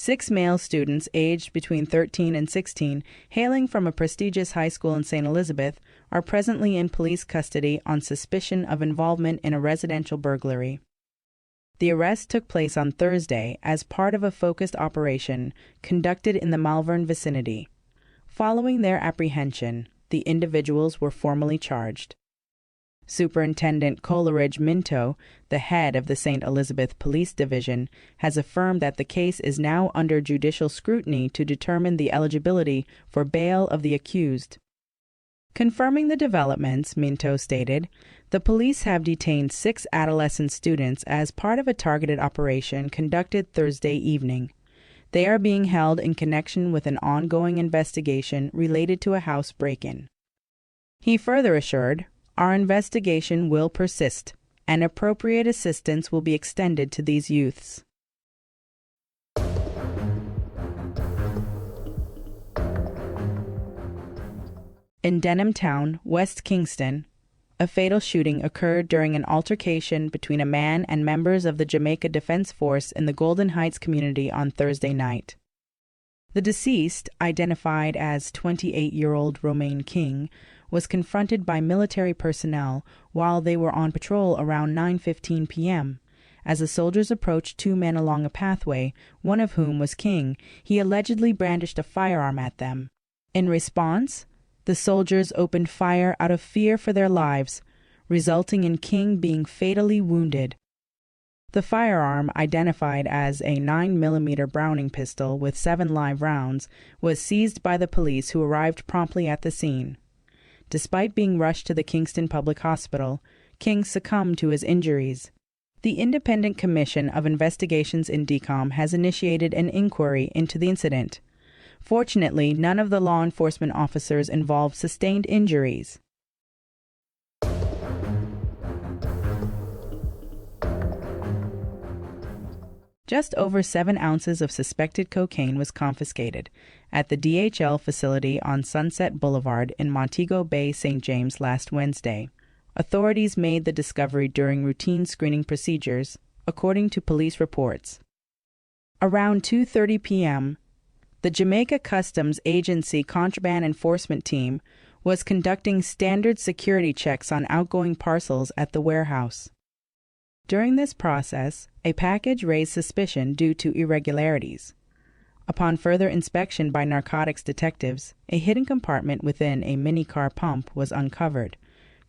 6 male students aged between 13 and 16, hailing from a prestigious high school in St. Elizabeth, are presently in police custody on suspicion of involvement in a residential burglary. The arrest took place on Thursday as part of a focused operation conducted in the Malvern vicinity. Following their apprehension, the individuals were formally charged. Superintendent Coleridge Minto, the head of the St. Elizabeth Police Division, has affirmed that the case is now under judicial scrutiny to determine the eligibility for bail of the accused. Confirming the developments, Minto stated, the police have detained 6 adolescent students as part of a targeted operation conducted Thursday evening. They are being held in connection with an ongoing investigation related to a house break-in. He further assured, our investigation will persist, and appropriate assistance will be extended to these youths. In Denham Town, West Kingston, a fatal shooting occurred during an altercation between a man and members of the Jamaica Defense Force in the Golden Heights community on Thursday night. The deceased, identified as 28-year-old Romaine King, was confronted by military personnel while they were on patrol around 9:15 p.m. As the soldiers approached 2 men along a pathway, one of whom was King, he allegedly brandished a firearm at them. In response, the soldiers opened fire out of fear for their lives, resulting in King being fatally wounded. The firearm, identified as a 9mm Browning pistol with 7 live rounds, was seized by the police, who arrived promptly at the scene. Despite being rushed to the Kingston Public Hospital, King succumbed to his injuries. The Independent Commission of Investigations in DECOM has initiated an inquiry into the incident. Fortunately, none of the law enforcement officers involved sustained injuries. Just over 7 ounces of suspected cocaine was confiscated at the DHL facility on Sunset Boulevard in Montego Bay, St. James last Wednesday. Authorities made the discovery during routine screening procedures, according to police reports. Around 2:30 p.m., the Jamaica Customs Agency Contraband Enforcement Team was conducting standard security checks on outgoing parcels at the warehouse. During this process, a package raised suspicion due to irregularities. Upon further inspection by narcotics detectives, a hidden compartment within a mini-car pump was uncovered,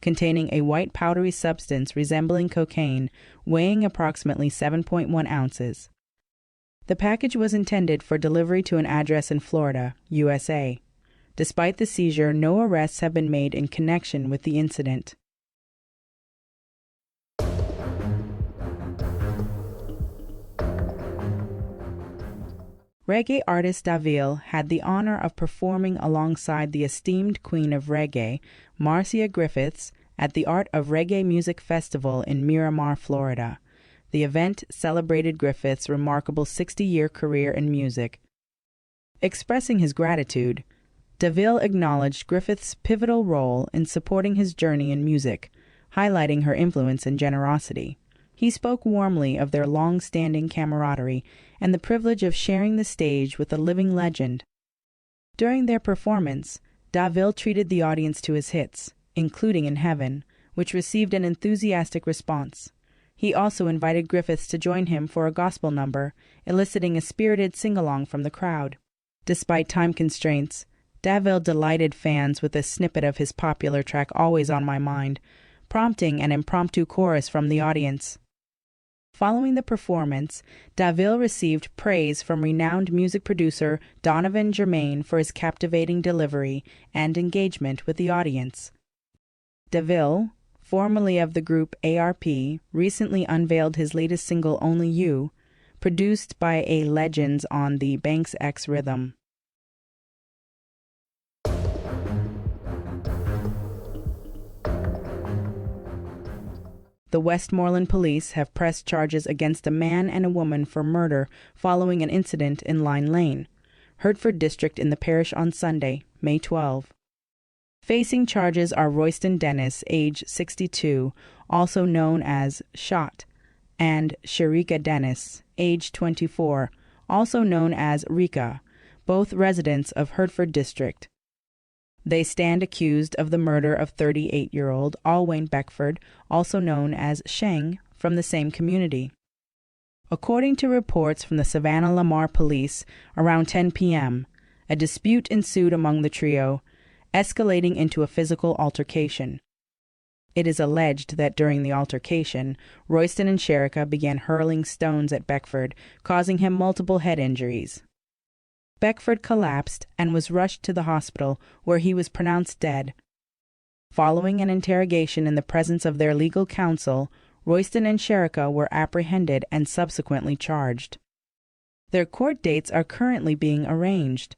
containing a white powdery substance resembling cocaine, weighing approximately 7.1 ounces. The package was intended for delivery to an address in Florida, USA. Despite the seizure, no arrests have been made in connection with the incident. Reggae artist DaVille had the honor of performing alongside the esteemed queen of reggae, Marcia Griffiths, at the Art of Reggae Music Festival in Miramar, Florida. The event celebrated Griffiths' remarkable 60-year career in music. Expressing his gratitude, DaVille acknowledged Griffiths' pivotal role in supporting his journey in music, highlighting her influence and generosity. He spoke warmly of their long-standing camaraderie and the privilege of sharing the stage with a living legend. During their performance, DaVille treated the audience to his hits, including In Heaven, which received an enthusiastic response. He also invited Griffiths to join him for a gospel number, eliciting a spirited sing-along from the crowd. Despite time constraints, DaVille delighted fans with a snippet of his popular track Always on My Mind, prompting an impromptu chorus from the audience. Following the performance, DaVille received praise from renowned music producer Donovan Germain for his captivating delivery and engagement with the audience. DaVille, formerly of the group ARP, recently unveiled his latest single Only You, produced by a Legends on the Banks X rhythm. The Westmoreland police have pressed charges against a man and a woman for murder following an incident in Line Lane, Hertford District in the parish on Sunday, May 12. Facing charges are Royston Dennis, age 62, also known as Shot, and Sharika Dennis, age 24, also known as Rika, both residents of Hertford District. They stand accused of the murder of 38-year-old Alwyn Beckford, also known as Sheng, from the same community. According to reports from the Savannah-Lamar Police, around 10 p.m., a dispute ensued among the trio, escalating into a physical altercation. It is alleged that during the altercation, Royston and Sherika began hurling stones at Beckford, causing him multiple head injuries. Beckford collapsed and was rushed to the hospital, where he was pronounced dead. Following an interrogation in the presence of their legal counsel, Royston and Sherika were apprehended and subsequently charged. Their court dates are currently being arranged.